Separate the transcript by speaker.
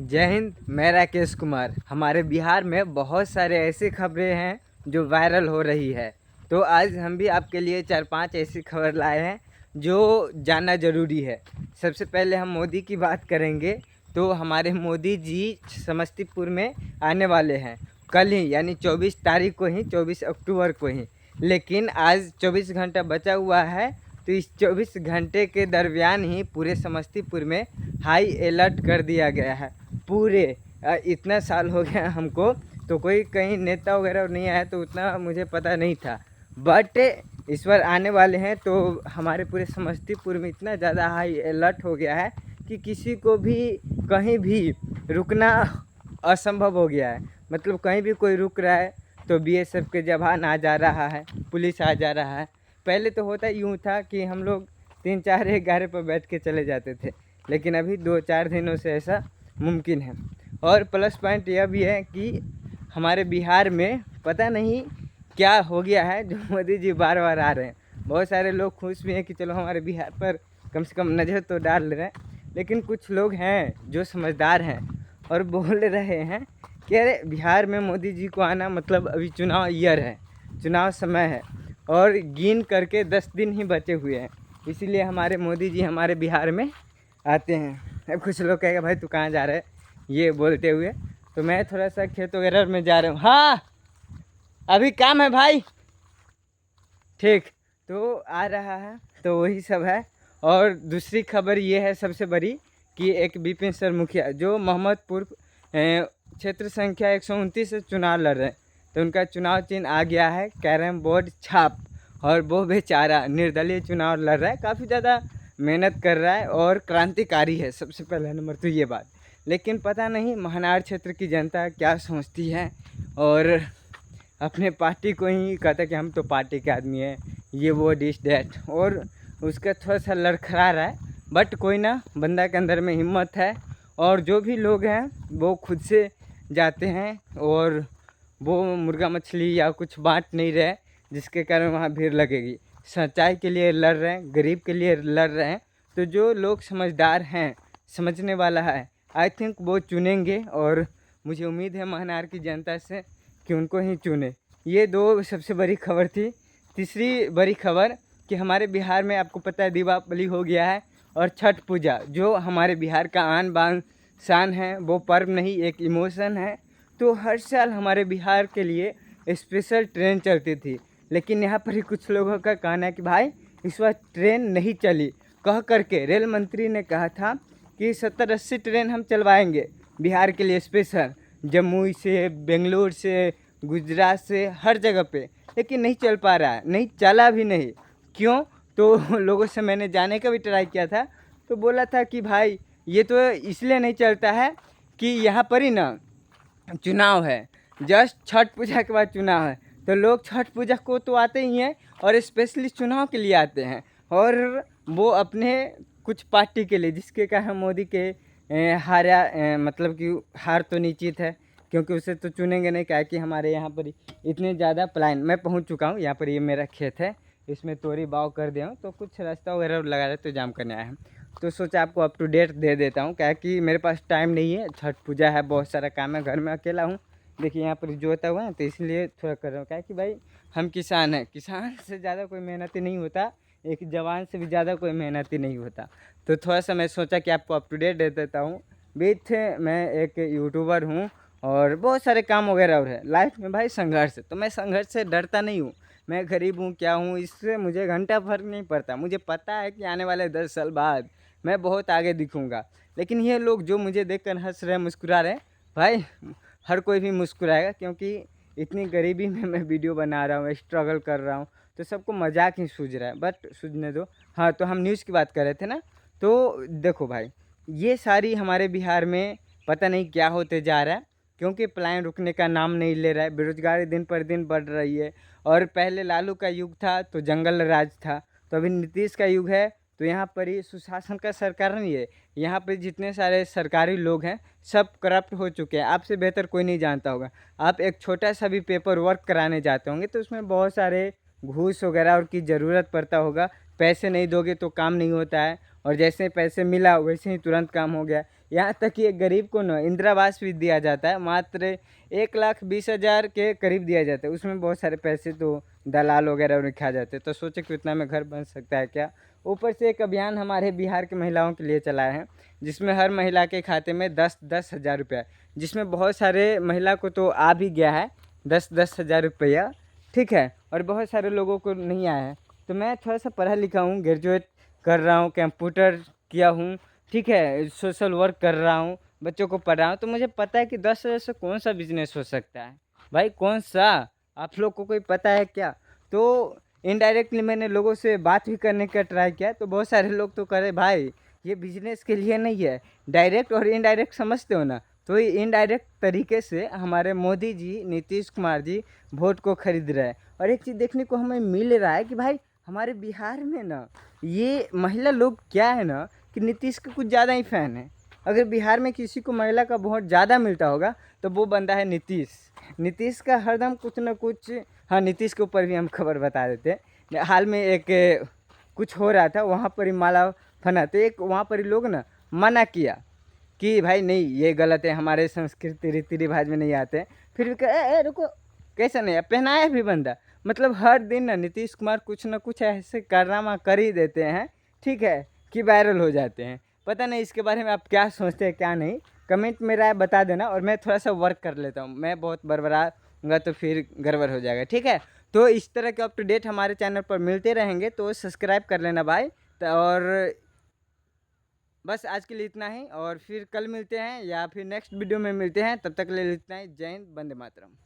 Speaker 1: जय हिंद। मैं राकेश कुमार। हमारे बिहार में बहुत सारे ऐसी खबरें हैं जो वायरल हो रही है। तो आज हम भी आपके लिए 4-5 ऐसी खबर लाए हैं जो जानना ज़रूरी है। सबसे पहले हम मोदी की बात करेंगे तो हमारे मोदी जी समस्तीपुर में आने वाले हैं कल ही, यानी 24 तारीख को ही, 24 अक्टूबर को ही। लेकिन आज 24 घंटा बचा हुआ है, तो इस 24 घंटे के दरमियान ही पूरे समस्तीपुर में हाई अलर्ट कर दिया गया है। पूरे इतना साल हो गया हमको, तो कोई कहीं नेता वगैरह नहीं आया, तो उतना मुझे पता नहीं था। बट इस बार आने वाले हैं, तो हमारे पूरे समस्तीपुर में इतना ज़्यादा हाई अलर्ट हो गया है कि किसी को भी कहीं भी रुकना असंभव हो गया है। मतलब कहीं भी कोई रुक रहा है तो बीएसएफ के जवान आ जा रहा है, पुलिस आ जा रहा है। पहले तो होता यूँ था कि हम लोग 3-4 एक गाड़ी पर बैठ के चले जाते थे, लेकिन अभी 2-4 दिनों से ऐसा मुमकिन है। और प्लस पॉइंट यह भी है कि हमारे बिहार में पता नहीं क्या हो गया है जो मोदी जी बार बार आ रहे हैं। बहुत सारे लोग खुश भी हैं कि चलो हमारे बिहार पर कम से कम नज़र तो डाल रहे हैं, लेकिन कुछ लोग हैं जो समझदार हैं और बोल रहे हैं कि अरे बिहार में मोदी जी को आना मतलब अभी चुनाव ईयर है, चुनाव समय है और गिन करके 10 दिन ही बचे हुए हैं, इसीलिए हमारे मोदी जी हमारे बिहार में आते हैं। अब कुछ लोग कहेगा भाई तू कहाँ जा रहा है ये बोलते हुए, तो मैं थोड़ा सा खेत वगैरह में जा रहा हूँ। हाँ अभी काम है भाई, ठीक। तो आ रहा है, तो वही सब है। और दूसरी खबर ये है सबसे बड़ी कि एक विपिन सर मुखिया जो मोहम्मदपुर क्षेत्र संख्या 129 से चुनाव लड़ रहे हैं, तो उनका चुनाव चिन्ह आ गया है कैरम बोर्ड छाप। और वो बेचारा निर्दलीय चुनाव लड़ रहा है, काफ़ी ज़्यादा मेहनत कर रहा है और क्रांतिकारी है सबसे पहला नंबर तो ये बात। लेकिन पता नहीं महानार क्षेत्र की जनता क्या सोचती है और अपने पार्टी को ही कहता है कि हम तो पार्टी के आदमी हैं, ये वो डिश डैट, और उसका थोड़ा सा लड़खड़ा रहा है। बट कोई ना, बंदा के अंदर में हिम्मत है और जो भी लोग हैं वो खुद से जाते हैं और वो मुर्गा मछली या कुछ बांट नहीं रहे जिसके कारण वहाँ भीड़ लगेगी। सच्चाई के लिए लड़ रहे हैं, गरीब के लिए लड़ रहे हैं। तो जो लोग समझदार हैं, समझने वाला है, आई थिंक वो चुनेंगे और मुझे उम्मीद है महानार की जनता से कि उनको ही चुने। ये दो सबसे बड़ी खबर थी। तीसरी बड़ी खबर कि हमारे बिहार में आपको पता है दीपावली हो गया है और छठ पूजा जो हमारे बिहार का आन बान शान है, वो पर्व नहीं एक इमोशन है। तो हर साल हमारे बिहार के लिए स्पेशल ट्रेन चलती थी, लेकिन यहाँ पर ही कुछ लोगों का कहना है कि भाई इस बार ट्रेन नहीं चली। कह करके रेल मंत्री ने कहा था कि 70-80 ट्रेन हम चलवाएंगे बिहार के लिए स्पेशल, जम्मू से, बेंगलोर से, गुजरात से, हर जगह पे, लेकिन नहीं चल पा रहा है, नहीं चला भी नहीं। क्यों? तो लोगों से मैंने जाने का भी ट्राई किया था, तो बोला था कि भाई ये तो इसलिए नहीं चलता है कि यहाँ पर ही ना चुनाव है, जस्ट छठ पूजा के बाद चुनाव है, तो लोग छठ पूजा को तो आते ही हैं और स्पेशली चुनाव के लिए आते हैं, और वो अपने कुछ पार्टी के लिए जिसके कारण मोदी के मतलब कि हार तो निश्चित है, क्योंकि उसे तो चुनेंगे नहीं। क्या कि हमारे यहाँ पर इतने ज़्यादा प्लान, मैं पहुँच चुका हूँ यहाँ पर, ये मेरा खेत है, इसमें तोरी बाव कर दिया हूँ, तो कुछ रास्ता वगैरह लगा रहे तो जाम करने आया हूँ, तो सोचा आपको अप टू डेट दे देता हूँ। क्या कि मेरे पास टाइम नहीं है, छठ पूजा है, बहुत सारा काम है, घर में अकेला हूँ। देखिए यहाँ पर जोता हुआ है, तो इसलिए थोड़ा कर रहा हूँ। क्या कि भाई हम किसान हैं, किसान से ज़्यादा कोई मेहनती नहीं होता, एक जवान से भी ज़्यादा कोई मेहनती नहीं होता। तो थोड़ा सा मैं सोचा कि आपको अप टू डेट दे देता हूँ। विथ मैं एक यूट्यूबर हूँ और बहुत सारे काम वगैरह और है लाइफ में भाई, संघर्ष। तो मैं संघर्ष से डरता नहीं हूँ। मैं गरीब हूँ क्या हूँ, इससे मुझे घंटा फर्क नहीं पड़ता। मुझे पता है कि आने वाले 10 साल बाद मैं बहुत आगे दिखूँगा। लेकिन ये लोग जो मुझे देखकर हंस रहे हैं, मुस्कुरा रहे हैं, भाई हर कोई भी मुस्कुराएगा, क्योंकि इतनी गरीबी में मैं वीडियो बना रहा हूँ, स्ट्रगल कर रहा हूँ, तो सबको मजाक ही सूझ रहा है, बट सूझने दो। हाँ, तो हम न्यूज़ की बात कर रहे थे ना, तो देखो भाई ये सारी हमारे बिहार में पता नहीं क्या होते जा रहा है, क्योंकि पलायन रुकने का नाम नहीं ले रहा है, बेरोजगारी दिन पर दिन बढ़ रही है। और पहले लालू का युग था तो जंगल राज था, तो अभी नीतीश का युग है, तो यहाँ पर ही सुशासन का सरकार नहीं है। यहाँ पर जितने सारे सरकारी लोग हैं सब करप्ट हो चुके हैं, आपसे बेहतर कोई नहीं जानता होगा। आप एक छोटा सा भी पेपर वर्क कराने जाते होंगे तो उसमें बहुत सारे घूस वगैरह और की ज़रूरत पड़ता होगा, पैसे नहीं दोगे तो काम नहीं होता है, और जैसे पैसे मिला वैसे ही तुरंत काम हो गया। यहाँ तक कि एक गरीब को ना इंदिरा आवास भी दिया जाता है, मात्र 1,20,000 के करीब दिया जाता है। उसमें बहुत सारे पैसे तो दलाल वगैरह उन्हें खा जाते हैं। तो सोचे कि उतना में घर बन सकता है क्या। ऊपर से एक अभियान हमारे बिहार की महिलाओं के लिए चलाए हैं, जिसमें हर महिला के खाते में 10-10 हज़ार रुपया, जिसमें बहुत सारे महिला को तो आ भी गया है 10-10 हज़ार रुपया, ठीक है, और बहुत सारे लोगों को नहीं आया है। तो मैं थोड़ा सा पढ़ा लिखा हूँ, ग्रेजुएट कर रहा हूँ, कंप्यूटर किया हूँ, ठीक है, सोशल वर्क कर रहा हूँ, बच्चों को पढ़ रहा हूँ। तो मुझे पता है कि 10,000 से कौन सा बिजनेस हो सकता है भाई, कौन सा। आप लोग को कोई पता है क्या? तो इनडायरेक्टली मैंने लोगों से बात भी करने का ट्राई किया, तो बहुत सारे लोग तो करे भाई ये बिजनेस के लिए नहीं है। डायरेक्ट और इनडायरेक्ट समझते हो ना, तो ये इनडायरेक्ट तरीके से हमारे मोदी जी, नीतीश कुमार जी वोट को खरीद रहे हैं। और एक चीज़ देखने को हमें मिल रहा है कि भाई हमारे बिहार में ना ये महिला लोग क्या है ना कि नीतीश के कुछ ज़्यादा ही फ़ैन है। अगर बिहार में किसी को महिला का वोट ज़्यादा मिलता होगा तो वो बंदा है नीतीश। नीतीश का हरदम कुछ ना कुछ, हाँ नीतीश के ऊपर भी हम खबर बता देते हैं। हाल में एक कुछ हो रहा था, वहाँ पर ही माला फना, तो एक वहाँ पर ही लोग ना मना किया कि भाई नहीं ये गलत है, हमारे संस्कृति रीति रिवाज में नहीं आते। फिर भी कहे रुको, कैसा नहीं है, पहनाया भी बंदा। मतलब हर दिन ना नीतीश कुमार कुछ ना कुछ ऐसे कारनामा कर ही देते हैं, ठीक है, कि वायरल हो जाते हैं। पता नहीं इसके बारे में आप क्या सोचते हैं क्या नहीं, कमेंट में राय बता देना। और मैं थोड़ा सा वर्क कर लेता हूँ, मैं बहुत बड़बड़ाऊँगा तो फिर गड़बड़ हो जाएगा, ठीक है। तो इस तरह के अप टू डेट हमारे चैनल पर मिलते रहेंगे, तो सब्सक्राइब कर लेना भाई। और बस आज के लिए इतना ही, और फिर कल मिलते हैं या फिर नेक्स्ट वीडियो में मिलते हैं। तब तक के लिए इतना ही। जय हिंद, वंदे मातरम।